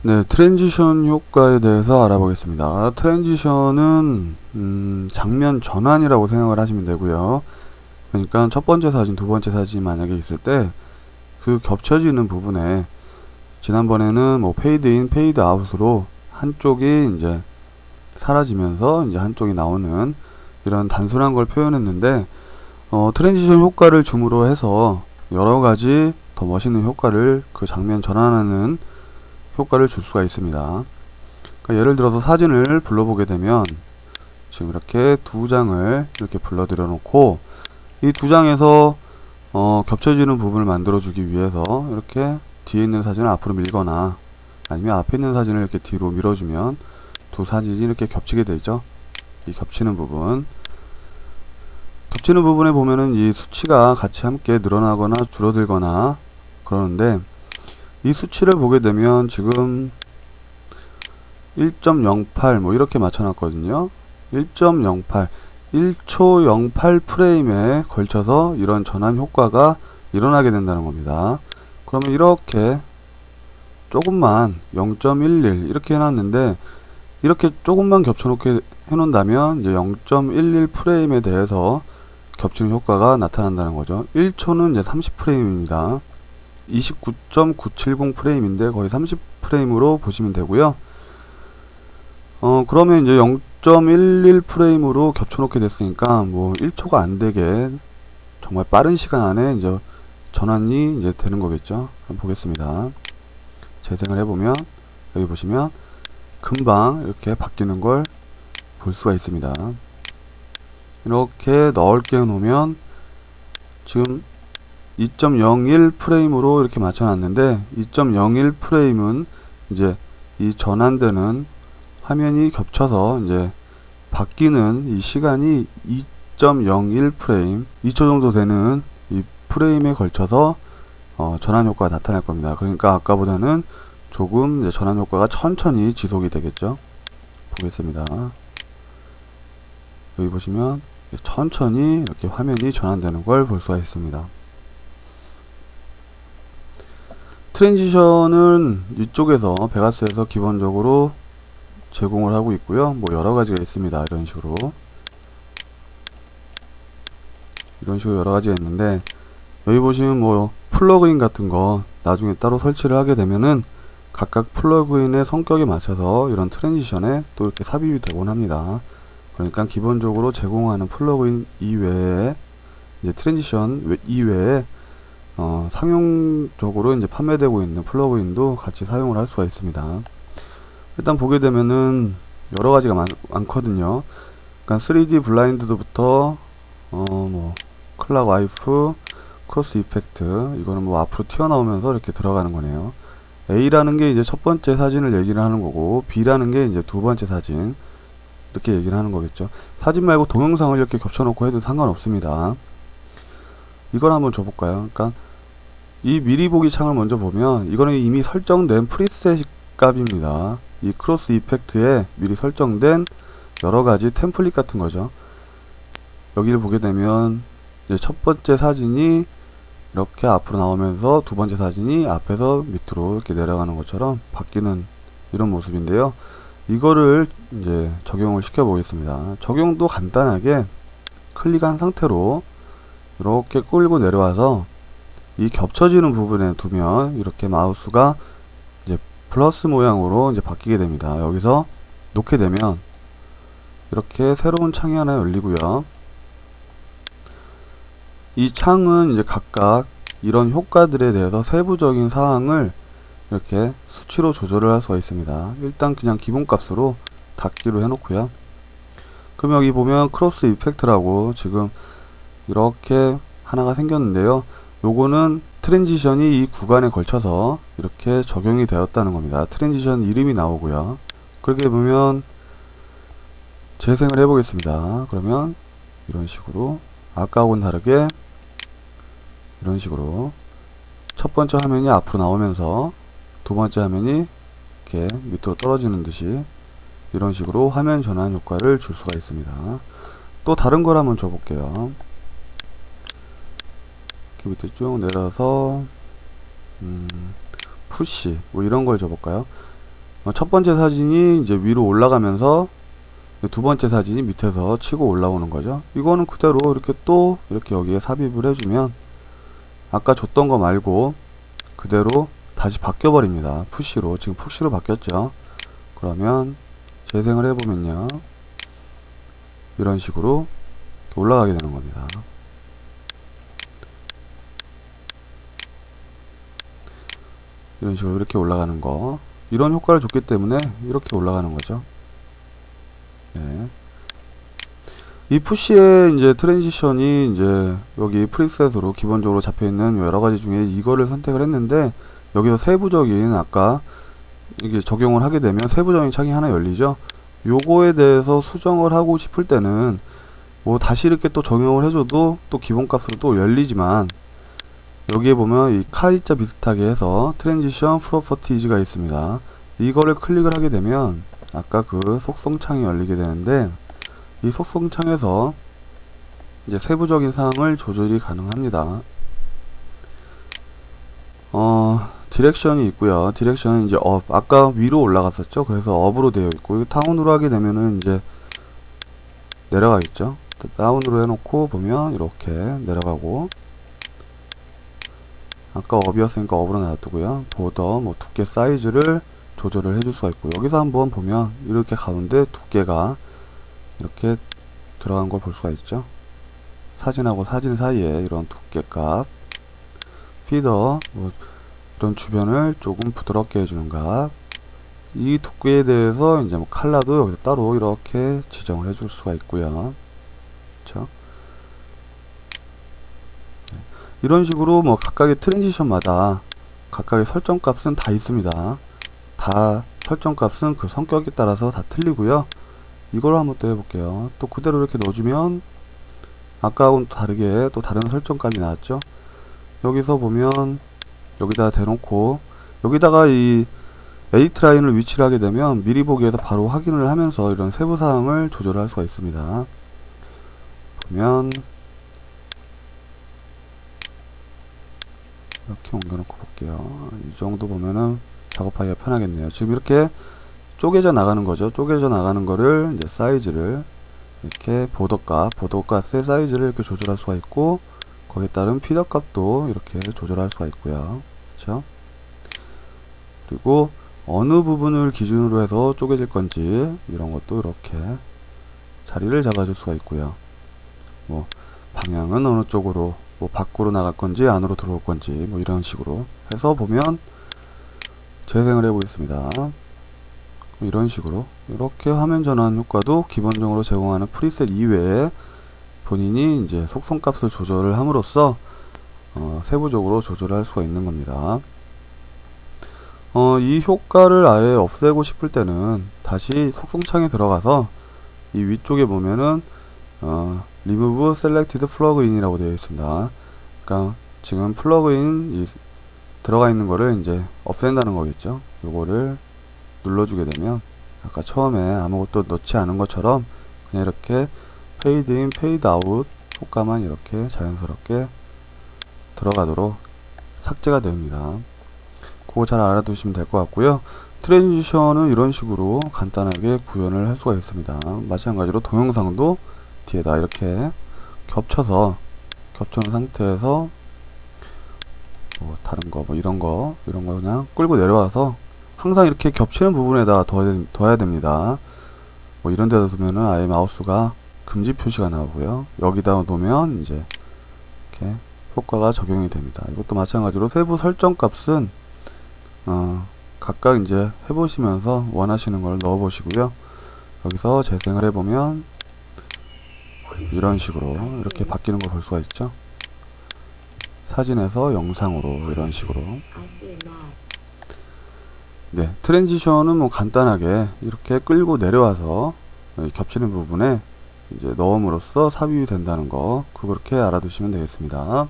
네, 트랜지션 효과에 대해서 알아보겠습니다. 트랜지션은 장면 전환이라고 생각을 하시면 되고요. 그러니까 첫 번째 사진, 두 번째 사진 만약에 있을 때 그 겹쳐지는 부분에 지난번에는 뭐 페이드인, 페이드 아웃으로 한쪽이 이제 사라지면서 이제 한쪽이 나오는 이런 단순한 걸 표현했는데 트랜지션 효과를 줌으로 해서 여러 가지 더 멋있는 효과를 그 장면 전환하는 효과를 줄 수가 있습니다. 그러니까 예를 들어서 사진을 불러보게 되면 지금 이렇게 두 장을 이렇게 불러들여 놓고 이 두 장에서 겹쳐지는 부분을 만들어 주기 위해서 이렇게 뒤에 있는 사진을 앞으로 밀거나 아니면 앞에 있는 사진을 이렇게 뒤로 밀어주면 두 사진이 이렇게 겹치게 되죠. 이 겹치는 부분에 보면은 이 수치가 같이 함께 늘어나거나 줄어들거나 그러는데 이 수치를 보게 되면 지금 1.08 뭐 이렇게 맞춰놨거든요. 1.08 1초 08 프레임에 걸쳐서 이런 전환 효과가 일어나게 된다는 겁니다. 그러면 이렇게 조금만 0.11 이렇게 해놨는데 이렇게 조금만 겹쳐놓게 해놓는다면 이제 0.11 프레임에 대해서 겹치는 효과가 나타난다는 거죠. 1초는 이제 30 프레임입니다. 29.970 프레임인데 거의 30 프레임으로 보시면 되고요. 그러면 이제 0.11 프레임으로 겹쳐놓게 됐으니까 뭐 1초가 안 되게 정말 빠른 시간 안에 이제 전환이 이제 되는 거겠죠. 한번 보겠습니다. 재생을 해보면 여기 보시면 금방 이렇게 바뀌는 걸 볼 수가 있습니다. 이렇게 넓게 놓으면 지금 2.01 프레임으로 이렇게 맞춰놨는데 2.01 프레임은 이제 이 전환되는 화면이 겹쳐서 이제 바뀌는 이 시간이 2.01 프레임 2초 정도 되는 이 프레임에 걸쳐서 전환 효과가 나타날 겁니다. 그러니까 아까보다는 조금 이제 전환 효과가 천천히 지속이 되겠죠. 보겠습니다. 여기 보시면 천천히 이렇게 화면이 전환되는 걸 볼 수가 있습니다. 트랜지션은 이쪽에서 베가스에서 기본적으로 제공을 하고 있고요. 뭐 여러 가지가 있습니다. 이런 식으로 여러 가지가 있는데 여기 보시면 뭐 플러그인 같은 거 나중에 따로 설치를 하게 되면은 각각 플러그인의 성격에 맞춰서 이런 트랜지션에 또 이렇게 삽입이 되곤 합니다. 그러니까 기본적으로 제공하는 플러그인 이외에 이제 트랜지션 이외에 상용적으로 이제 판매되고 있는 플러그인도 같이 사용을 할 수가 있습니다. 일단 보게 되면은 여러 가지가 많거든요. 그러니까 3D 블라인드부터 뭐 클락 와이프, 크로스 이펙트 이거는 뭐 앞으로 튀어나오면서 이렇게 들어가는 거네요. A라는 게 이제 첫 번째 사진을 얘기를 하는 거고 B라는 게 이제 두 번째 사진 이렇게 얘기를 하는 거겠죠. 사진 말고 동영상을 이렇게 겹쳐놓고 해도 상관없습니다. 이걸 한번 줘볼까요? 그러니까 이 미리 보기 창을 먼저 보면 이거는 이미 설정된 프리셋 값입니다. 이 크로스 이펙트에 미리 설정된 여러가지 템플릿 같은 거죠. 여기를 보게 되면 이제 첫 번째 사진이 이렇게 앞으로 나오면서 두 번째 사진이 앞에서 밑으로 이렇게 내려가는 것처럼 바뀌는 이런 모습인데요. 이거를 이제 적용을 시켜 보겠습니다. 적용도 간단하게 클릭한 상태로 이렇게 끌고 내려와서 이 겹쳐지는 부분에 두면 이렇게 마우스가 이제 플러스 모양으로 이제 바뀌게 됩니다. 여기서 놓게 되면 이렇게 새로운 창이 하나 열리고요. 이 창은 이제 각각 이런 효과들에 대해서 세부적인 사항을 이렇게 수치로 조절을 할 수가 있습니다. 일단 그냥 기본값으로 닫기로 해놓고요. 그럼 여기 보면 크로스 이펙트라고 지금 이렇게 하나가 생겼는데요. 요거는 트랜지션이 이 구간에 걸쳐서 이렇게 적용이 되었다는 겁니다. 트랜지션 이름이 나오고요. 그렇게 보면 재생을 해보겠습니다. 그러면 이런 식으로 아까하고는 다르게 이런 식으로 첫 번째 화면이 앞으로 나오면서 두 번째 화면이 이렇게 밑으로 떨어지는 듯이 이런 식으로 화면 전환 효과를 줄 수가 있습니다. 또 다른 걸 한번 줘볼게요. 이렇게 밑에 쭉 내려서 푸시 뭐 이런 걸 줘볼까요? 첫 번째 사진이 이제 위로 올라가면서 두 번째 사진이 밑에서 치고 올라오는 거죠. 이거는 그대로 이렇게 또 이렇게 여기에 삽입을 해주면 아까 줬던 거 말고 그대로 다시 바뀌어 버립니다. 푸시로. 지금 푸시로 바뀌었죠. 그러면 재생을 해보면요, 이런 식으로 올라가게 되는 겁니다. 이런 식으로 이렇게 올라가는 거, 이런 효과를 줬기 때문에 이렇게 올라가는 거죠. 네. 이 푸시의 이제 트랜지션이 이제 여기 프리셋으로 기본적으로 잡혀 있는 여러 가지 중에 이거를 선택을 했는데, 여기서 세부적인 아까 이게 적용을 하게 되면 세부적인 창이 하나 열리죠. 요거에 대해서 수정을 하고 싶을 때는 뭐 다시 이렇게 또 적용을 해줘도 또 기본값으로 또 열리지만, 여기에 보면 이 카이자 비슷하게 해서 트랜지션 프로퍼티즈가 있습니다. 이거를 클릭을 하게 되면 아까 그 속성창이 열리게 되는데, 이 속성창에서 이제 세부적인 사항을 조절이 가능합니다. 디렉션이 있고요. 디렉션은 이제 업, 아까 위로 올라갔었죠. 그래서 업으로 되어 있고, 다운으로 하게 되면은 이제 내려가겠죠. 다운으로 해놓고 보면 이렇게 내려가고, 아까 업이었으니까 업으로 놔두고요. 보더 뭐 두께 사이즈를 조절을 해줄 수가 있고, 여기서 한번 보면 이렇게 가운데 두께가 이렇게 들어간 걸 볼 수가 있죠. 사진하고 사진 사이에 이런 두께값, 피더 뭐 이런 주변을 조금 부드럽게 해주는 값, 이 두께에 대해서 이제 뭐 컬러도 여기서 따로 이렇게 지정을 해줄 수가 있고요. 그렇죠? 이런 식으로 뭐 각각의 트랜지션마다 각각의 설정 값은 다 있습니다. 다 설정 값은 그 성격에 따라서 다 틀리고요. 이걸 한번 또 해볼게요. 또 그대로 이렇게 넣어주면 아까하고는 또 다르게 또 다른 설정 값이 나왔죠. 여기서 보면 여기다 대놓고 여기다가 이 에디트 라인을 위치를 하게 되면 미리 보기에서 바로 확인을 하면서 이런 세부사항을 조절할 수가 있습니다. 보면 이렇게 옮겨놓고 볼게요. 이 정도 보면은 작업하기가 편하겠네요. 지금 이렇게 쪼개져 나가는 거죠. 쪼개져 나가는 거를 이제 사이즈를 이렇게 보더값의 사이즈를 이렇게 조절할 수가 있고, 거기에 따른 피더 값도 이렇게 조절할 수가 있고요. 그렇죠? 그리고 어느 부분을 기준으로 해서 쪼개질 건지 이런 것도 이렇게 자리를 잡아줄 수가 있고요. 뭐 방향은 어느 쪽으로, 뭐 밖으로 나갈 건지 안으로 들어올 건지 뭐 이런 식으로 해서 보면 재생을 해 보겠습니다. 이런 식으로 이렇게 화면 전환 효과도 기본적으로 제공하는 프리셋 이외에 본인이 이제 속성값을 조절을 함으로써 세부적으로 조절할 수가 있는 겁니다. 이 효과를 아예 없애고 싶을 때는 다시 속성창에 들어가서 이 위쪽에 보면은 Remove Selected Plugin이라고 되어 있습니다. 그러니까 지금 플러그인 들어가 있는 거를 이제 없앤다는 거겠죠. 요거를 눌러주게 되면 아까 처음에 아무것도 넣지 않은 것처럼 그냥 이렇게 페이드 인, 페이드 아웃 효과만 이렇게 자연스럽게 들어가도록 삭제가 됩니다. 그거 잘 알아두시면 될 것 같고요. 트랜지션은 이런 식으로 간단하게 구현을 할 수가 있습니다. 마찬가지로 동영상도 뒤에다 이렇게 겹쳐놓은 상태에서 뭐 다른 거, 뭐 이런 거 그냥 끌고 내려와서 항상 이렇게 겹치는 부분에다 둬야 됩니다. 뭐 이런 데다 두면은 아예 마우스가 금지 표시가 나오고요. 여기다 놓으면 이제 이렇게 효과가 적용이 됩니다. 이것도 마찬가지로 세부 설정 값은 각각 이제 해보시면서 원하시는 걸 넣어 보시고요. 여기서 재생을 해보면 이런 식으로 이렇게 바뀌는 걸 볼 수가 있죠. 사진에서 영상으로 이런 식으로. 네, 트랜지션은 뭐 간단하게 이렇게 끌고 내려와서 겹치는 부분에 이제 넣음으로써 삽입이 된다는 거, 그렇게 알아두시면 되겠습니다.